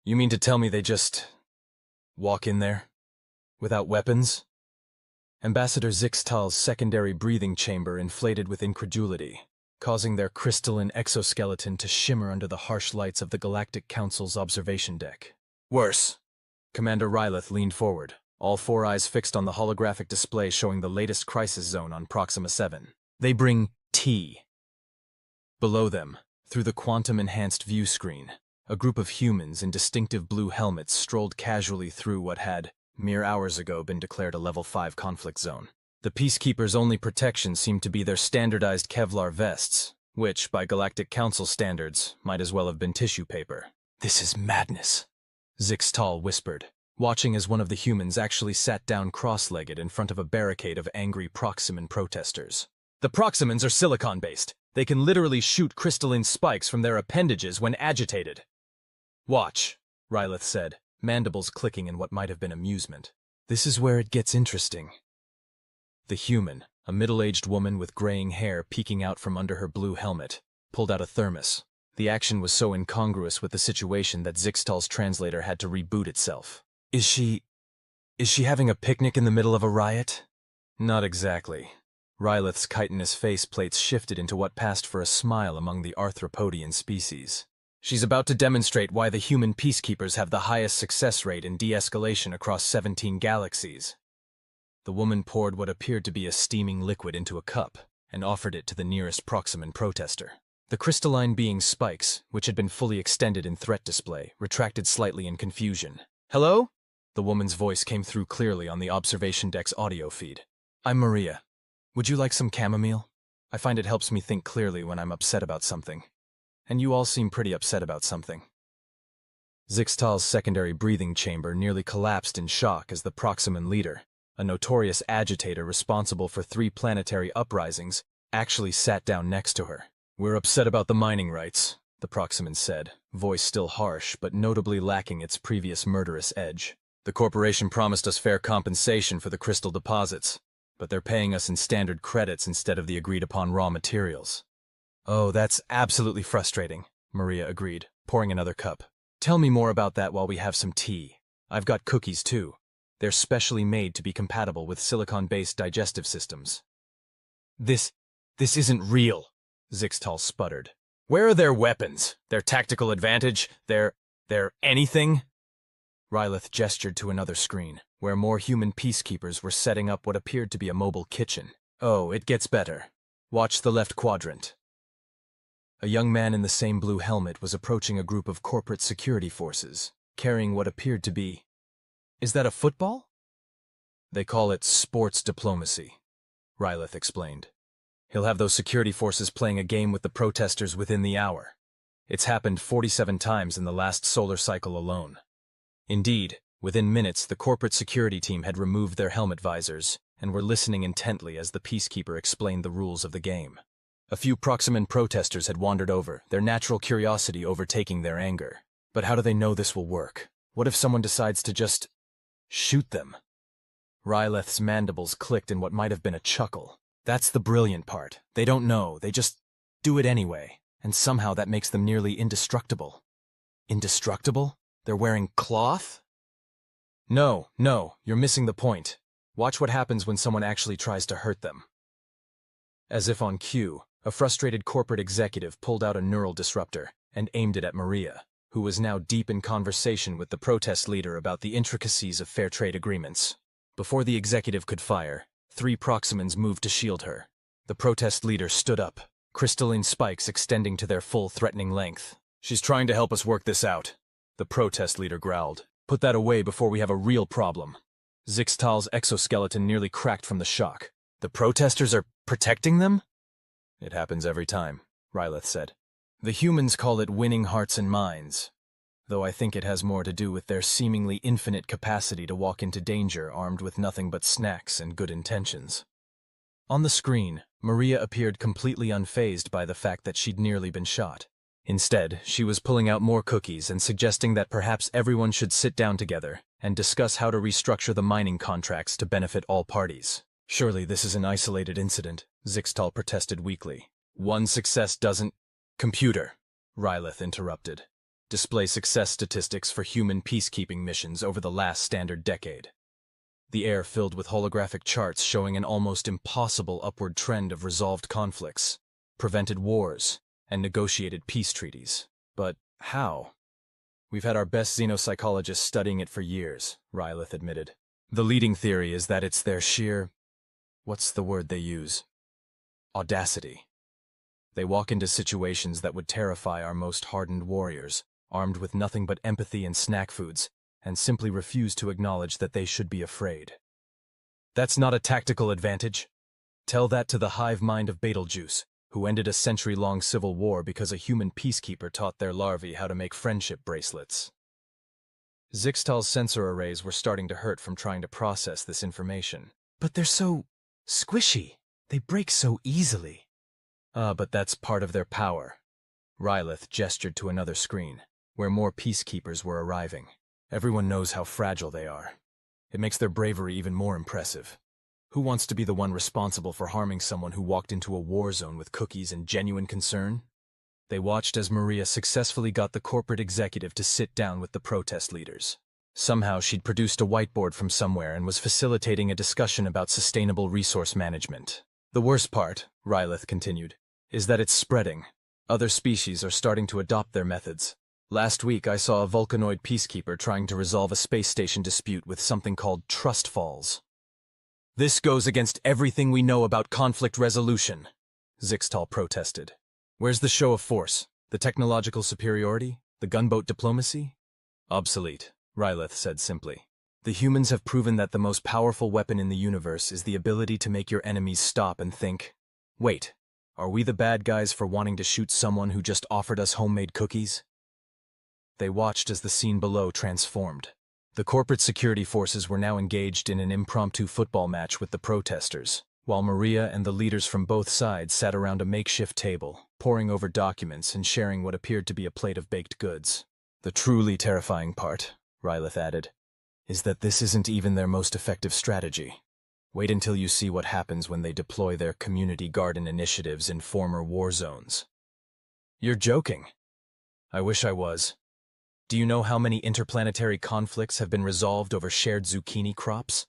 You mean to tell me they just walk in there? Without weapons? Ambassador Zixtal's secondary breathing chamber inflated with incredulity, causing their crystalline exoskeleton to shimmer under the harsh lights of the Galactic Council's observation deck. Worse. Commander Rylith leaned forward, all four eyes fixed on the holographic display showing the latest crisis zone on Proxima 7. They bring tea. Below them, through the quantum-enhanced view screen, a group of humans in distinctive blue helmets strolled casually through what had, mere hours ago, been declared a Level 5 conflict zone. The Peacekeepers' only protection seemed to be their standardized Kevlar vests, which, by Galactic Council standards, might as well have been tissue paper. This is madness, Zixtal whispered, watching as one of the humans actually sat down cross-legged in front of a barricade of angry Proximan protesters. The Proximans are silicon-based. They can literally shoot crystalline spikes from their appendages when agitated. Watch, Rylith said, mandibles clicking in what might have been amusement. This is where it gets interesting. The human, a middle-aged woman with graying hair peeking out from under her blue helmet, pulled out a thermos. The action was so incongruous with the situation that Zixtal's translator had to reboot itself. Is she having a picnic in the middle of a riot? Not exactly. Rylith's chitinous faceplates shifted into what passed for a smile among the arthropodian species. She's about to demonstrate why the human peacekeepers have the highest success rate in de-escalation across 17 galaxies. The woman poured what appeared to be a steaming liquid into a cup and offered it to the nearest Proximan protester. The crystalline being's spikes, which had been fully extended in threat display, retracted slightly in confusion. Hello? The woman's voice came through clearly on the observation deck's audio feed. I'm Maria. Would you like some chamomile? I find it helps me think clearly when I'm upset about something. And you all seem pretty upset about something. Zixtal's secondary breathing chamber nearly collapsed in shock as the Proximan leader, a notorious agitator responsible for 3 planetary uprisings, actually sat down next to her. We're upset about the mining rights, the Proximan said, voice still harsh but notably lacking its previous murderous edge. The corporation promised us fair compensation for the crystal deposits, but they're paying us in standard credits instead of the agreed-upon raw materials. Oh, that's absolutely frustrating, Maria agreed, pouring another cup. Tell me more about that while we have some tea. I've got cookies, too. They're specially made to be compatible with silicon-based digestive systems. This isn't real, Zixtal sputtered. Where are their weapons? Their tactical advantage? Their anything? Rylith gestured to another screen, where more human peacekeepers were setting up what appeared to be a mobile kitchen. Oh, it gets better. Watch the left quadrant. A young man in the same blue helmet was approaching a group of corporate security forces, carrying what appeared to be... Is that a football? They call it sports diplomacy, Rylith explained. He'll have those security forces playing a game with the protesters within the hour. It's happened 47 times in the last solar cycle alone. Indeed, within minutes the corporate security team had removed their helmet visors and were listening intently as the peacekeeper explained the rules of the game. A few Proximan protesters had wandered over, their natural curiosity overtaking their anger. But how do they know this will work? What if someone decides to just... shoot them? Rylith's mandibles clicked in what might have been a chuckle. That's the brilliant part. They don't know, they just do it anyway, and somehow that makes them nearly indestructible. Indestructible? They're wearing cloth? No, you're missing the point. Watch what happens when someone actually tries to hurt them. As if on cue, a frustrated corporate executive pulled out a neural disruptor and aimed it at Maria, who was now deep in conversation with the protest leader about the intricacies of fair trade agreements. Before the executive could fire, 3 Proximans moved to shield her. The protest leader stood up, crystalline spikes extending to their full threatening length. She's trying to help us work this out, the protest leader growled. Put that away before we have a real problem. Zixtal's exoskeleton nearly cracked from the shock. The protesters are protecting them? It happens every time, Rylith said. The humans call it winning hearts and minds, though I think it has more to do with their seemingly infinite capacity to walk into danger armed with nothing but snacks and good intentions. On the screen, Maria appeared completely unfazed by the fact that she'd nearly been shot. Instead, she was pulling out more cookies and suggesting that perhaps everyone should sit down together and discuss how to restructure the mining contracts to benefit all parties. Surely this is an isolated incident, Zixtal protested weakly. One success doesn't... Computer, Rylith interrupted. display success statistics for human peacekeeping missions over the last standard decade. The air filled with holographic charts showing an almost impossible upward trend of resolved conflicts, prevented wars, and negotiated peace treaties. But how? We've had our best xenopsychologists studying it for years, Rylith admitted. The leading theory is that it's their sheer... what's the word they use? Audacity. They walk into situations that would terrify our most hardened warriors, armed with nothing but empathy and snack foods, and simply refuse to acknowledge that they should be afraid. That's not a tactical advantage. Tell that to the hive mind of Betelgeuse, who ended a century-long civil war because a human peacekeeper taught their larvae how to make friendship bracelets. Zixtal's sensor arrays were starting to hurt from trying to process this information. But they're so squishy. They break so easily. But that's part of their power. Rylith gestured to another screen, where more peacekeepers were arriving. Everyone knows how fragile they are. It makes their bravery even more impressive. Who wants to be the one responsible for harming someone who walked into a war zone with cookies and genuine concern? They watched as Maria successfully got the corporate executive to sit down with the protest leaders. Somehow she'd produced a whiteboard from somewhere and was facilitating a discussion about sustainable resource management. The worst part, Rylith continued, is that it's spreading. Other species are starting to adopt their methods. Last week I saw a Vulcanoid peacekeeper trying to resolve a space station dispute with something called trust falls. This goes against everything we know about conflict resolution, Zixtal protested. Where's the show of force? The technological superiority? The gunboat diplomacy? Obsolete, Rylith said simply. The humans have proven that the most powerful weapon in the universe is the ability to make your enemies stop and think, wait, are we the bad guys for wanting to shoot someone who just offered us homemade cookies? They watched as the scene below transformed. The corporate security forces were now engaged in an impromptu football match with the protesters, while Maria and the leaders from both sides sat around a makeshift table, poring over documents and sharing what appeared to be a plate of baked goods. The truly terrifying part, Rylith added, is that this isn't even their most effective strategy. Wait until you see what happens when they deploy their community garden initiatives in former war zones. You're joking. I wish I was. Do you know how many interplanetary conflicts have been resolved over shared zucchini crops?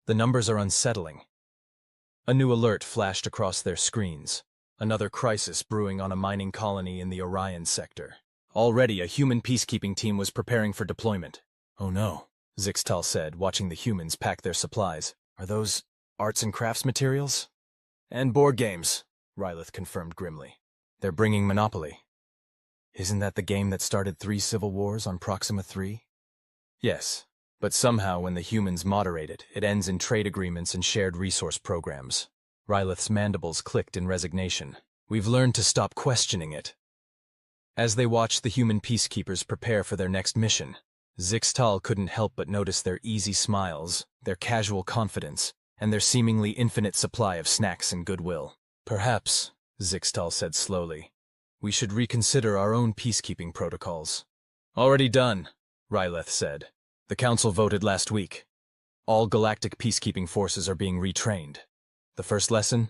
The numbers are unsettling. A new alert flashed across their screens. Another crisis brewing on a mining colony in the Orion sector. Already a human peacekeeping team was preparing for deployment. Oh no, Zixtal said, watching the humans pack their supplies. Are those arts and crafts materials? And board games, Rylith confirmed grimly. They're bringing Monopoly. Isn't that the game that started 3 civil wars on Proxima 3? Yes, but somehow when the humans moderate it, it ends in trade agreements and shared resource programs. Rylith's mandibles clicked in resignation. We've learned to stop questioning it. As they watched the human peacekeepers prepare for their next mission, Zixtal couldn't help but notice their easy smiles, their casual confidence, and their seemingly infinite supply of snacks and goodwill. Perhaps, Zixtal said slowly, we should reconsider our own peacekeeping protocols. Already done, Rylith said. The council voted last week. All galactic peacekeeping forces are being retrained. The first lesson?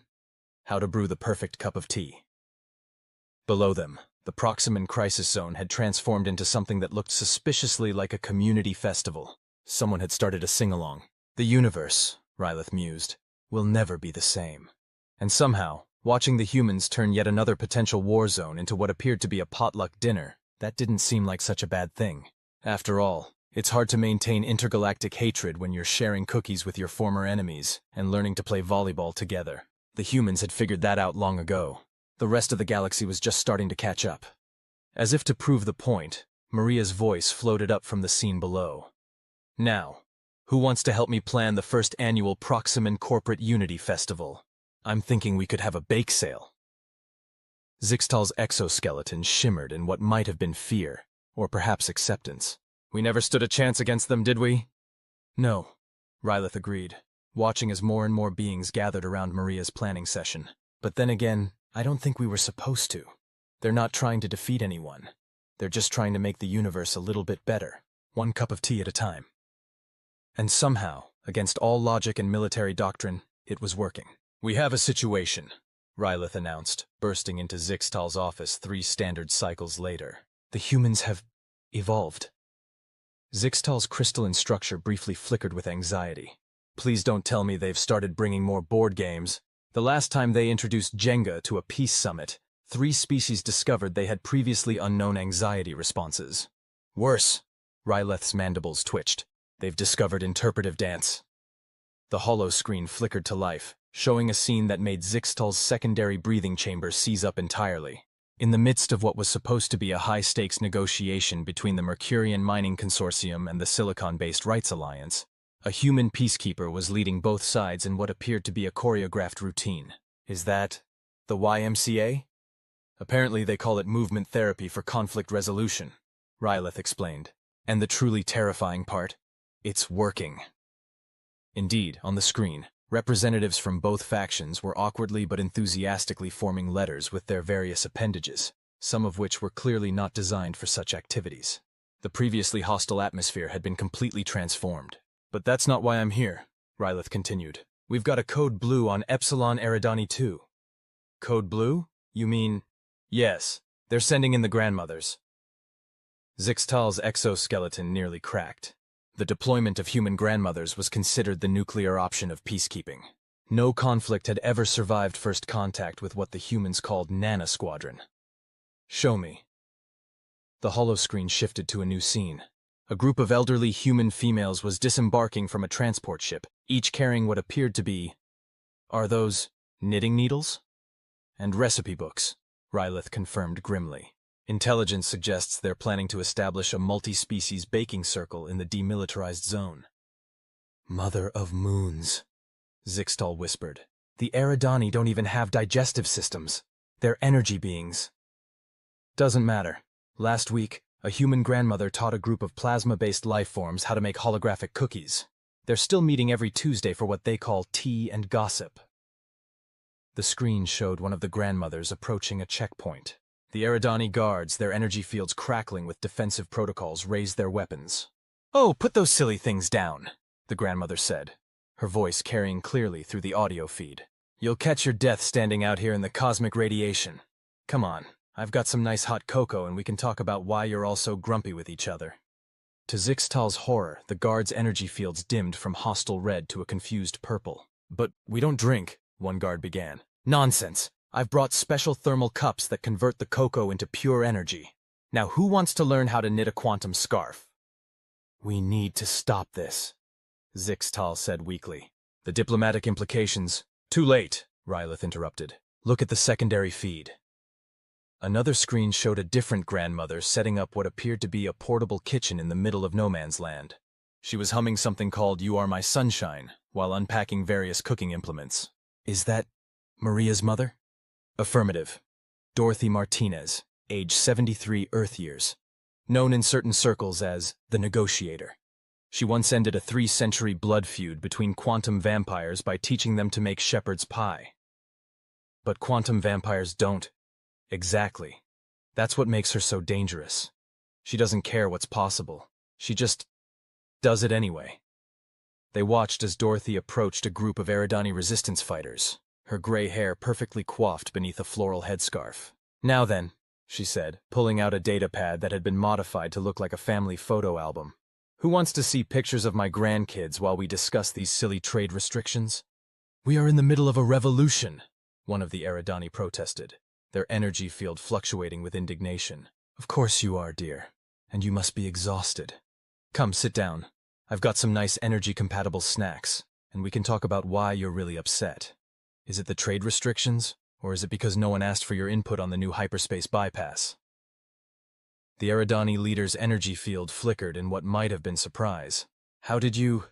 How to brew the perfect cup of tea. Below them, the Proximan crisis zone had transformed into something that looked suspiciously like a community festival. Someone had started a sing-along. The universe, Rylith mused, will never be the same. And somehow, watching the humans turn yet another potential war zone into what appeared to be a potluck dinner, that didn't seem like such a bad thing. After all, it's hard to maintain intergalactic hatred when you're sharing cookies with your former enemies and learning to play volleyball together. The humans had figured that out long ago. The rest of the galaxy was just starting to catch up. As if to prove the point, Maria's voice floated up from the scene below. Now, who wants to help me plan the first annual Proximan Corporate Unity Festival? I'm thinking we could have a bake sale. Zixtal's exoskeleton shimmered in what might have been fear, or perhaps acceptance. We never stood a chance against them, did we? No, Rylith agreed, watching as more and more beings gathered around Maria's planning session. But then again, I don't think we were supposed to. They're not trying to defeat anyone. They're just trying to make the universe a little bit better, one cup of tea at a time. And somehow, against all logic and military doctrine, it was working. We have a situation, Rylith announced, bursting into Zixtal's office 3 standard cycles later. The humans have Evolved. Zixtal's crystalline structure briefly flickered with anxiety. Please don't tell me they've started bringing more board games. The last time they introduced Jenga to a peace summit, 3 species discovered they had previously unknown anxiety responses. Worse, Ryleth's mandibles twitched. They've discovered interpretive dance. The hollow screen flickered to life, showing a scene that made Zixtal's secondary breathing chamber seize up entirely. In the midst of what was supposed to be a high-stakes negotiation between the Mercurian Mining Consortium and the Silicon-based Rights Alliance, a human peacekeeper was leading both sides in what appeared to be a choreographed routine. Is that the YMCA? Apparently they call it movement therapy for conflict resolution, Ryleth explained. And the truly terrifying part? It's working. Indeed, on the screen, representatives from both factions were awkwardly but enthusiastically forming letters with their various appendages, some of which were clearly not designed for such activities. The previously hostile atmosphere had been completely transformed. But that's not why I'm here, Ryleth continued. We've got a code blue on Epsilon Eridani 2. Code blue? You mean? Yes, they're sending in the grandmothers. Zixtal's exoskeleton nearly cracked. The deployment of human grandmothers was considered the nuclear option of peacekeeping. No conflict had ever survived first contact with what the humans called Nana Squadron. Show me. The holoscreen shifted to a new scene. A group of elderly human females was disembarking from a transport ship, each carrying what appeared to be... Are those knitting needles? And recipe books, Ryleth confirmed grimly. Intelligence suggests they're planning to establish a multi-species baking circle in the demilitarized zone. Mother of moons, Zixtal whispered. The Eridani don't even have digestive systems. They're energy beings. Doesn't matter. Last week, a human grandmother taught a group of plasma-based life forms how to make holographic cookies. They're still meeting every Tuesday for what they call tea and gossip. The screen showed one of the grandmothers approaching a checkpoint. The Eridani guards, their energy fields crackling with defensive protocols, raised their weapons. "Oh, put those silly things down," the grandmother said, her voice carrying clearly through the audio feed. "You'll catch your death standing out here in the cosmic radiation. Come on, I've got some nice hot cocoa and we can talk about why you're all so grumpy with each other." To Zixtal's horror, the guards' energy fields dimmed from hostile red to a confused purple. "But we don't drink," one guard began. "Nonsense. I've brought special thermal cups that convert the cocoa into pure energy. Now who wants to learn how to knit a quantum scarf?" "We need to stop this," Zixtal said weakly. "The diplomatic implications—" "Too late," Ryleth interrupted. "Look at the secondary feed." Another screen showed a different grandmother setting up what appeared to be a portable kitchen in the middle of no man's land. She was humming something called "You Are My Sunshine" while unpacking various cooking implements. "Is that Maria's mother?" "Affirmative. Dorothy Martinez, age 73 Earth years. Known in certain circles as the Negotiator. She once ended a 3-century blood feud between quantum vampires by teaching them to make shepherd's pie. But quantum vampires don't. Exactly. That's what makes her so dangerous. She doesn't care what's possible. She just does it anyway." They watched as Dorothy approached a group of Eridani resistance fighters, her gray hair perfectly coiffed beneath a floral headscarf. "Now then," she said, pulling out a datapad that had been modified to look like a family photo album. "Who wants to see pictures of my grandkids while we discuss these silly trade restrictions?" "We are in the middle of a revolution," one of the Eridani protested, their energy field fluctuating with indignation. "Of course you are, dear, and you must be exhausted. Come, sit down. I've got some nice energy-compatible snacks, and we can talk about why you're really upset. Is it the trade restrictions, or is it because no one asked for your input on the new hyperspace bypass?" The Eridani leader's energy field flickered in what might have been surprise. "How did you—"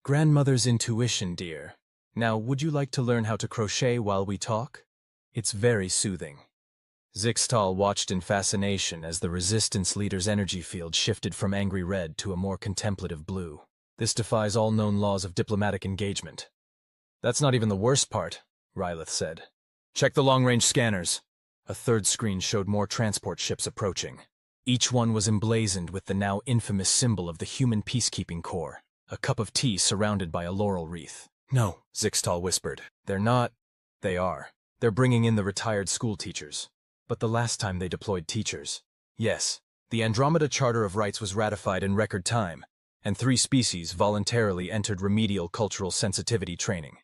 "Grandmother's intuition, dear. Now, would you like to learn how to crochet while we talk? It's very soothing." Zixtal watched in fascination as the resistance leader's energy field shifted from angry red to a more contemplative blue. This defies all known laws of diplomatic engagement. "That's not even the worst part," Ryleth said. "Check the long-range scanners." A third screen showed more transport ships approaching. Each one was emblazoned with the now infamous symbol of the Human Peacekeeping Corps, a cup of tea surrounded by a laurel wreath. "No," Zixtal whispered. "They're not." "They are. They're bringing in the retired school teachers. But the last time they deployed teachers. Yes, The Andromeda Charter of Rights was ratified in record time, and 3 species voluntarily entered remedial cultural sensitivity training.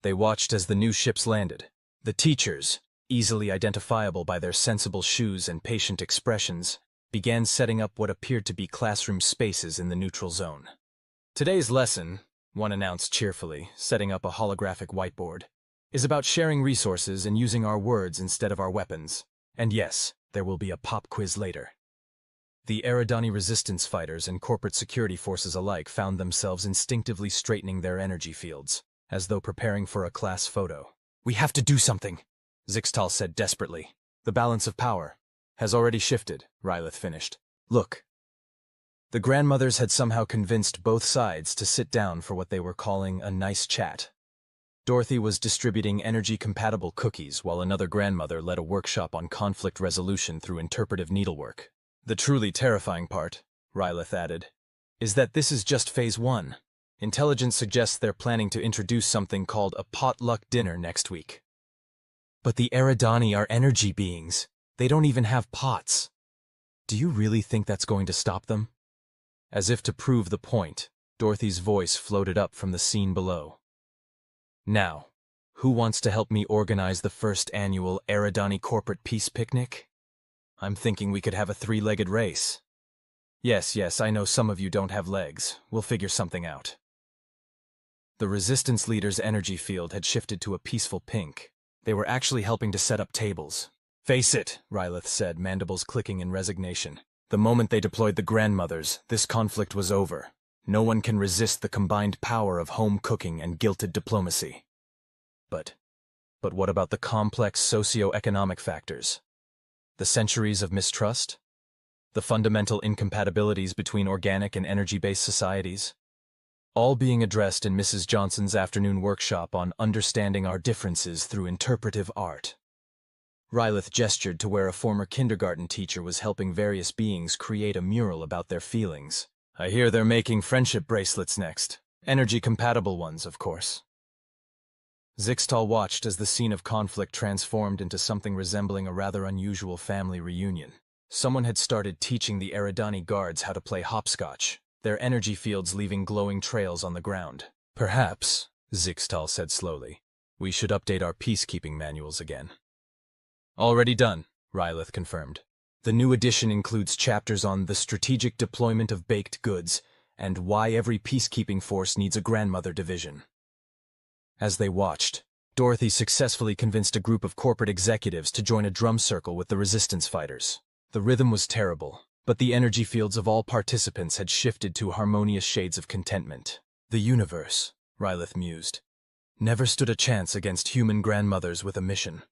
They watched as the new ships landed. The teachers, easily identifiable by their sensible shoes and patient expressions, began setting up what appeared to be classroom spaces in the neutral zone. Today's lesson, one announced cheerfully, setting up a holographic whiteboard, is about sharing resources and using our words instead of our weapons. And yes, there will be a pop quiz later. The Eridani resistance fighters and corporate security forces alike found themselves instinctively straightening their energy fields, as though preparing for a class photo. "We have to do something," Zixtal said desperately. "The balance of power has already shifted," Rylith finished. "Look." The grandmothers had somehow convinced both sides to sit down for what they were calling a nice chat. Dorothy was distributing energy-compatible cookies while another grandmother led a workshop on conflict resolution through interpretive needlework. "The truly terrifying part," Rylith added, "is that this is just phase 1. Intelligence suggests they're planning to introduce something called a potluck dinner next week." "But the Eridani are energy beings. They don't even have pots." "Do you really think that's going to stop them?" As if to prove the point, Dorothy's voice floated up from the scene below. "Now, who wants to help me organize the first annual Eridani Corporate Peace Picnic? I'm thinking we could have a 3-legged race." Yes, I know some of you don't have legs. We'll figure something out." The resistance leader's energy field had shifted to a peaceful pink. They were actually helping to set up tables. "Face it," Rylith said, mandibles clicking in resignation. "The moment they deployed the grandmothers, this conflict was over. No one can resist the combined power of home cooking and gilded diplomacy." But what about the complex socio-economic factors? The centuries of mistrust? The fundamental incompatibilities between organic and energy-based societies? All being addressed in Mrs. Johnson's afternoon workshop on understanding our differences through interpretive art. Rylith gestured to where a former kindergarten teacher was helping various beings create a mural about their feelings. "I hear they're making friendship bracelets next. Energy-compatible ones, of course." Zixtal watched as the scene of conflict transformed into something resembling a rather unusual family reunion. Someone had started teaching the Eridani guards how to play hopscotch, their energy fields leaving glowing trails on the ground. "Perhaps," Zixtal said slowly, "we should update our peacekeeping manuals again." "Already done," Rylith confirmed. "The new edition includes chapters on the strategic deployment of baked goods and why every peacekeeping force needs a grandmother division." As they watched, Dorothy successfully convinced a group of corporate executives to join a drum circle with the resistance fighters. The rhythm was terrible, but the energy fields of all participants had shifted to harmonious shades of contentment. "The universe," Rylith mused, "never stood a chance against human grandmothers with a mission."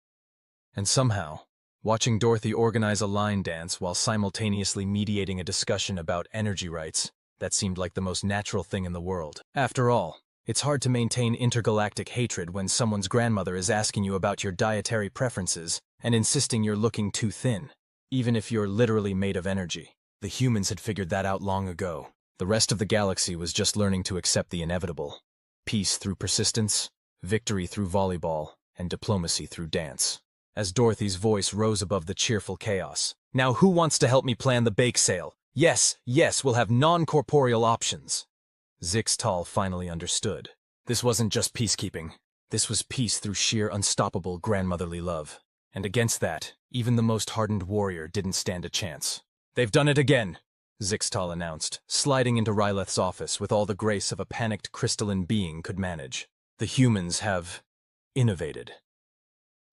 And somehow, watching Dorothy organize a line dance while simultaneously mediating a discussion about energy rights, that seemed like the most natural thing in the world. After all, it's hard to maintain intergalactic hatred when someone's grandmother is asking you about your dietary preferences and insisting you're looking too thin, even if you're literally made of energy. The humans had figured that out long ago. The rest of the galaxy was just learning to accept the inevitable. Peace through persistence, victory through volleyball, and diplomacy through dance. As Dorothy's voice rose above the cheerful chaos. "Now who wants to help me plan the bake sale? Yes, we'll have non-corporeal options." Zixtal finally understood. This wasn't just peacekeeping. This was peace through sheer unstoppable grandmotherly love. And against that, even the most hardened warrior didn't stand a chance. "They've done it again," Zixtal announced, sliding into Rylith's office with all the grace of a panicked crystalline being could manage. "The humans have innovated."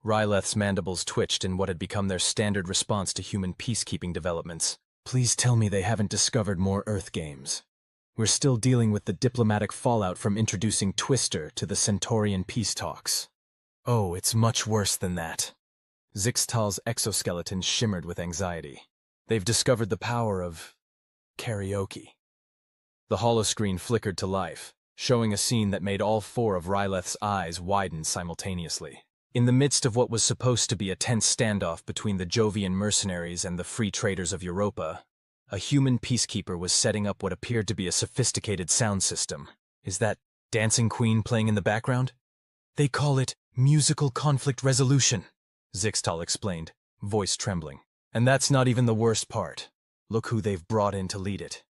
Rylith's mandibles twitched in what had become their standard response to human peacekeeping developments. "Please tell me they haven't discovered more Earth games. We're still dealing with the diplomatic fallout from introducing Twister to the Centaurian peace talks." "Oh, it's much worse than that." Zixtal's exoskeleton shimmered with anxiety. "They've discovered the power of karaoke." The holoscreen flickered to life, showing a scene that made all 4 of Rylith's eyes widen simultaneously. In the midst of what was supposed to be a tense standoff between the Jovian mercenaries and the free traders of Europa, a human peacekeeper was setting up what appeared to be a sophisticated sound system. "Is that Dancing Queen playing in the background?" "They call it musical conflict resolution," Zixtal explained, voice trembling. And that's not even the worst part. Look who they've brought in to lead it.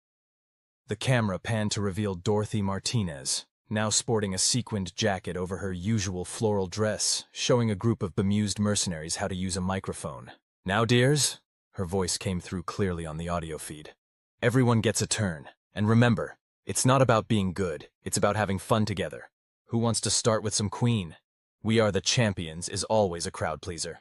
The camera panned to reveal Dorothy Martinez, now sporting a sequined jacket over her usual floral dress, showing a group of bemused mercenaries how to use a microphone. Now, dears, her voice came through clearly on the audio feed. Everyone gets a turn. And remember, it's not about being good, it's about having fun together. Who wants to start with some Queen? We Are the Champions is always a crowd pleaser.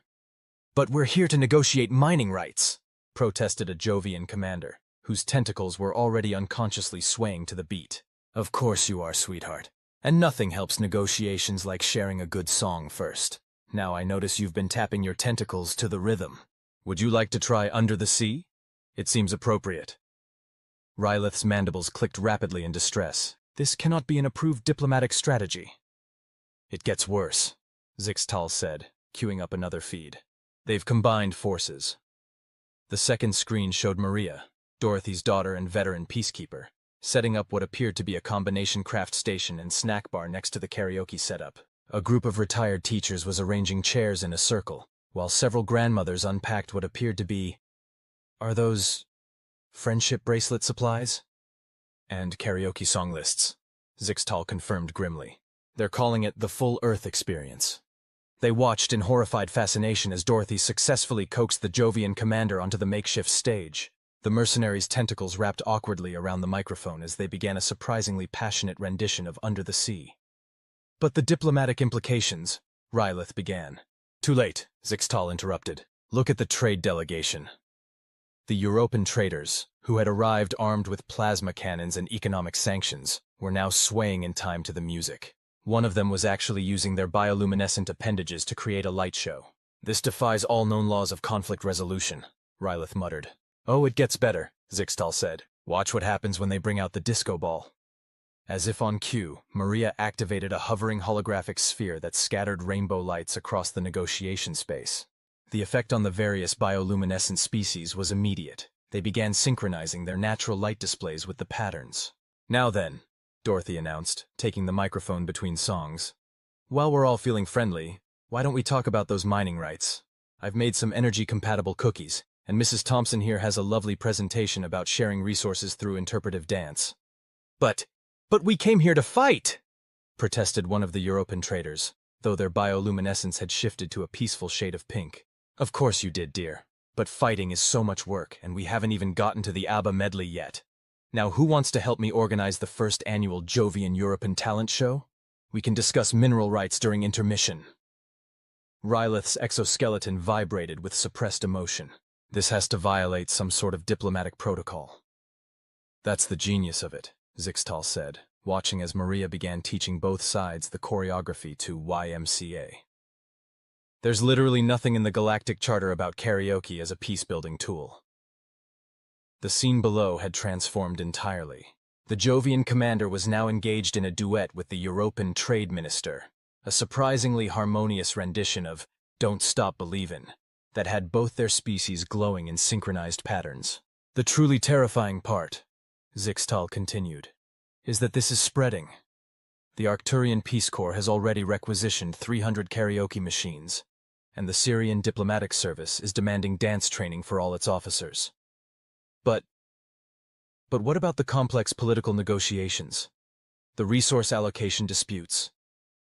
But we're here to negotiate mining rights, protested a Jovian commander, whose tentacles were already unconsciously swaying to the beat. Of course you are, sweetheart. And nothing helps negotiations like sharing a good song first. Now I notice you've been tapping your tentacles to the rhythm. Would you like to try Under the Sea? It seems appropriate. Rylith's mandibles clicked rapidly in distress. This cannot be an approved diplomatic strategy. It gets worse, Zixtal said, queuing up another feed. They've combined forces. The second screen showed Maria, Dorothy's daughter and veteran peacekeeper, setting up what appeared to be a combination craft station and snack bar next to the karaoke setup. A group of retired teachers was arranging chairs in a circle, while several grandmothers unpacked what appeared to be... Are those... friendship bracelet supplies? And karaoke song lists, Zixtal confirmed grimly. They're calling it the Full Earth Experience. They watched in horrified fascination as Dorothy successfully coaxed the Jovian commander onto the makeshift stage. The mercenaries' tentacles wrapped awkwardly around the microphone as they began a surprisingly passionate rendition of Under the Sea. But the diplomatic implications, Rylith began. Too late, Zixtal interrupted. Look at the trade delegation. The European traders, who had arrived armed with plasma cannons and economic sanctions, were now swaying in time to the music. One of them was actually using their bioluminescent appendages to create a light show. This defies all known laws of conflict resolution, Rylith muttered. Oh, it gets better, Zixtal said. Watch what happens when they bring out the disco ball. As if on cue, Maria activated a hovering holographic sphere that scattered rainbow lights across the negotiation space. The effect on the various bioluminescent species was immediate. They began synchronizing their natural light displays with the patterns. Now then, Dorothy announced, taking the microphone between songs. While we're all feeling friendly, why don't we talk about those mining rights? I've made some energy-compatible cookies, and Mrs. Thompson here has a lovely presentation about sharing resources through interpretive dance. But we came here to fight! Protested one of the European traders, though their bioluminescence had shifted to a peaceful shade of pink. Of course you did, dear. But fighting is so much work, and we haven't even gotten to the ABBA medley yet. Now who wants to help me organize the first annual Jovian European Talent Show? We can discuss mineral rights during intermission. Rylith's exoskeleton vibrated with suppressed emotion. This has to violate some sort of diplomatic protocol. That's the genius of it, Zixtal said, watching as Maria began teaching both sides the choreography to YMCA. There's literally nothing in the Galactic Charter about karaoke as a peace-building tool. The scene below had transformed entirely. The Jovian commander was now engaged in a duet with the European Trade Minister, a surprisingly harmonious rendition of Don't Stop Believin' that had both their species glowing in synchronized patterns. The truly terrifying part, Zixtal continued, is that this is spreading. The Arcturian Peace Corps has already requisitioned 300 karaoke machines, and the Syrian Diplomatic Service is demanding dance training for all its officers. But what about the complex political negotiations, the resource allocation disputes,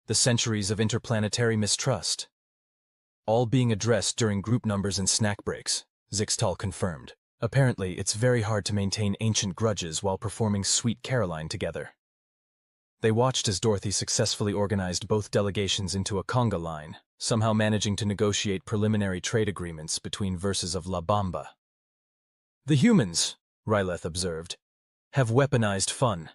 the centuries of interplanetary mistrust? All being addressed during group numbers and snack breaks, Zixtal confirmed. Apparently, it's very hard to maintain ancient grudges while performing Sweet Caroline together. They watched as Dorothy successfully organized both delegations into a conga line, somehow managing to negotiate preliminary trade agreements between verses of La Bamba. The humans, Rylith observed, have weaponized fun.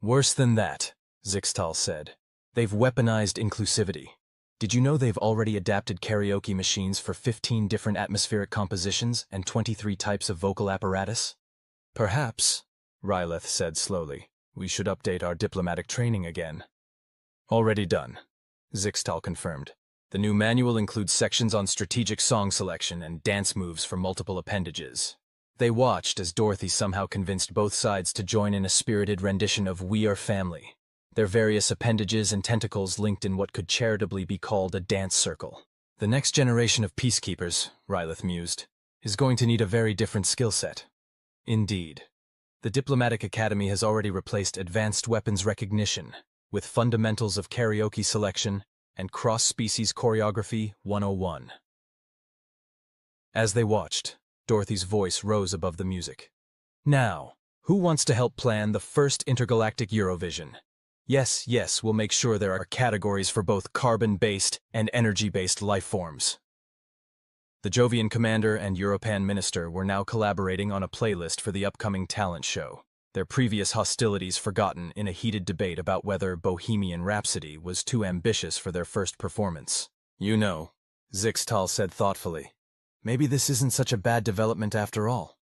Worse than that, Zixtal said. They've weaponized inclusivity. Did you know they've already adapted karaoke machines for 15 different atmospheric compositions and 23 types of vocal apparatus? Perhaps, Rylith said slowly, we should update our diplomatic training again. Already done, Zixtal confirmed. The new manual includes sections on strategic song selection and dance moves for multiple appendages. They watched as Dorothy somehow convinced both sides to join in a spirited rendition of We Are Family, their various appendages and tentacles linked in what could charitably be called a dance circle. The next generation of peacekeepers, Rylith mused, is going to need a very different skill set. Indeed. The Diplomatic Academy has already replaced advanced weapons recognition with fundamentals of karaoke selection and cross-species choreography 101. As they watched, Dorothy's voice rose above the music. Now, who wants to help plan the first intergalactic Eurovision? Yes, we'll make sure there are categories for both carbon-based and energy-based life forms. The Jovian commander and Europan minister were now collaborating on a playlist for the upcoming talent show, their previous hostilities forgotten in a heated debate about whether Bohemian Rhapsody was too ambitious for their first performance. You know, Zixtal said thoughtfully, maybe this isn't such a bad development after all.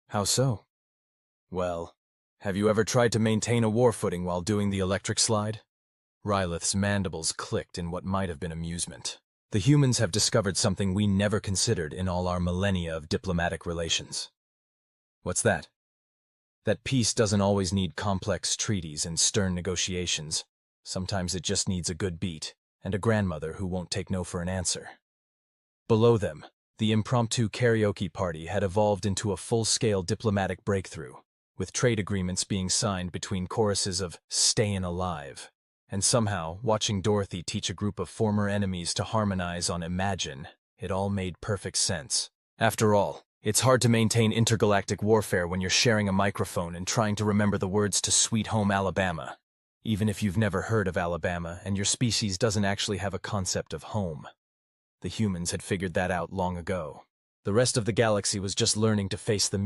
How so? Well, have you ever tried to maintain a war footing while doing the electric slide? Rylith's mandibles clicked in what might have been amusement. The humans have discovered something we never considered in all our millennia of diplomatic relations. What's that? That peace doesn't always need complex treaties and stern negotiations. Sometimes it just needs a good beat and a grandmother who won't take no for an answer. Below them, the impromptu karaoke party had evolved into a full-scale diplomatic breakthrough, with trade agreements being signed between choruses of "Stayin' Alive." And somehow, watching Dorothy teach a group of former enemies to harmonize on Imagine, it all made perfect sense. After all, it's hard to maintain intergalactic warfare when you're sharing a microphone and trying to remember the words to Sweet Home Alabama, even if you've never heard of Alabama and your species doesn't actually have a concept of home. The humans had figured that out long ago. The rest of the galaxy was just learning to face the